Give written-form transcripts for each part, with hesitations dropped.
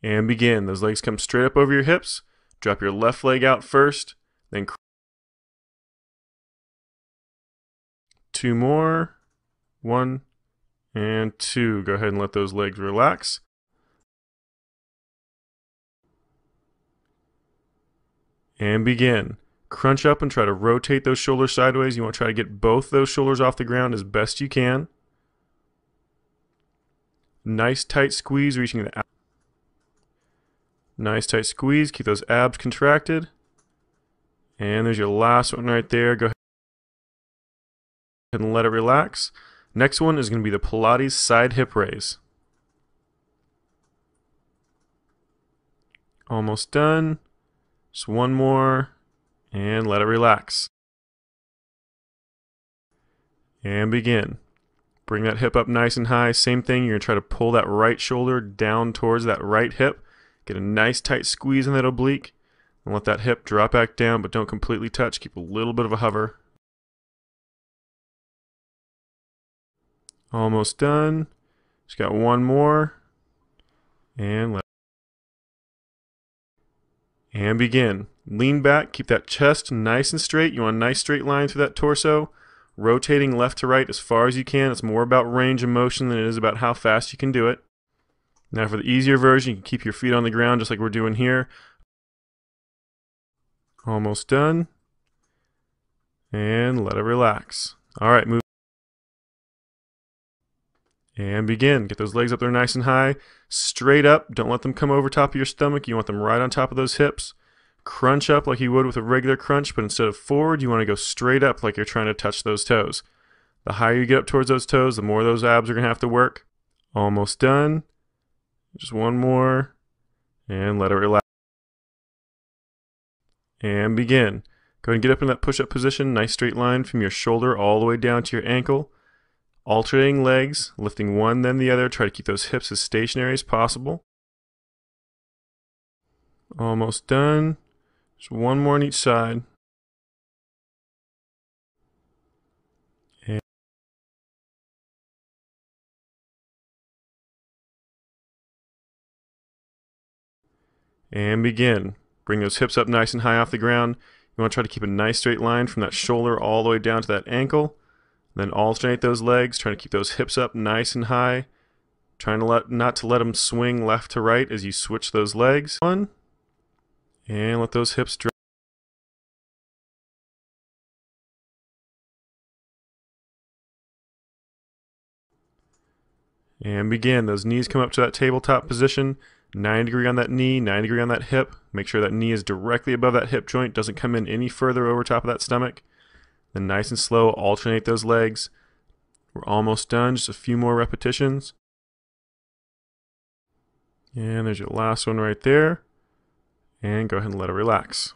And begin. Those legs come straight up over your hips. Drop your left leg out first, then 2 more. 1 and 2. Go ahead and let those legs relax. And begin. Crunch up and try to rotate those shoulders sideways. You want to try to get both those shoulders off the ground as best you can. Nice tight squeeze, reaching the abs. Nice tight squeeze. Keep those abs contracted. And there's your last one right there. Go ahead and let it relax. Next one is going to be the Pilates side hip raise. Almost done. Just one more. And let it relax. And begin. Bring that hip up nice and high. Same thing, you're going to try to pull that right shoulder down towards that right hip. Get a nice tight squeeze in that oblique. And let that hip drop back down, but don't completely touch. Keep a little bit of a hover. Almost done. Just got one more. And begin. Lean back, keep that chest nice and straight. You want a nice straight line through that torso. Rotating left to right as far as you can. It's more about range of motion than it is about how fast you can do it. Now for the easier version, you can keep your feet on the ground just like we're doing here. Almost done. And let it relax. Alright, move. And begin. Get those legs up there nice and high. Straight up. Don't let them come over top of your stomach. You want them right on top of those hips. Crunch up like you would with a regular crunch, but instead of forward, you want to go straight up like you're trying to touch those toes. The higher you get up towards those toes, the more those abs are going to have to work. Almost done. Just one more. And let it relax. And begin. Go ahead and get up in that push-up position. Nice straight line from your shoulder all the way down to your ankle. Alternating legs, lifting one then the other. Try to keep those hips as stationary as possible. Almost done. Just one more on each side. And begin. Bring those hips up nice and high off the ground. You want to try to keep a nice straight line from that shoulder all the way down to that ankle. Then alternate those legs, trying to keep those hips up nice and high. Trying to not to let them swing left to right as you switch those legs. One. And let those hips drop. And begin. Those knees come up to that tabletop position. 90-degree on that knee, 90-degree on that hip. Make sure that knee is directly above that hip joint, doesn't come in any further over top of that stomach. Then nice and slow, alternate those legs. We're almost done, just a few more repetitions. And there's your last one right there. And go ahead and let it relax.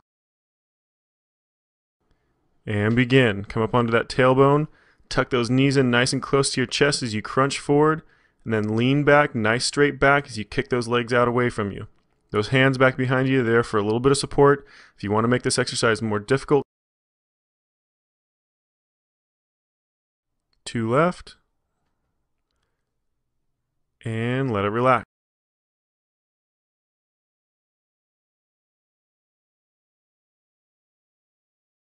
And begin. Come up onto that tailbone. Tuck those knees in nice and close to your chest as you crunch forward. And then lean back, nice straight back as you kick those legs out away from you. Those hands back behind you, there for a little bit of support. If you want to make this exercise more difficult, 2 left. And let it relax.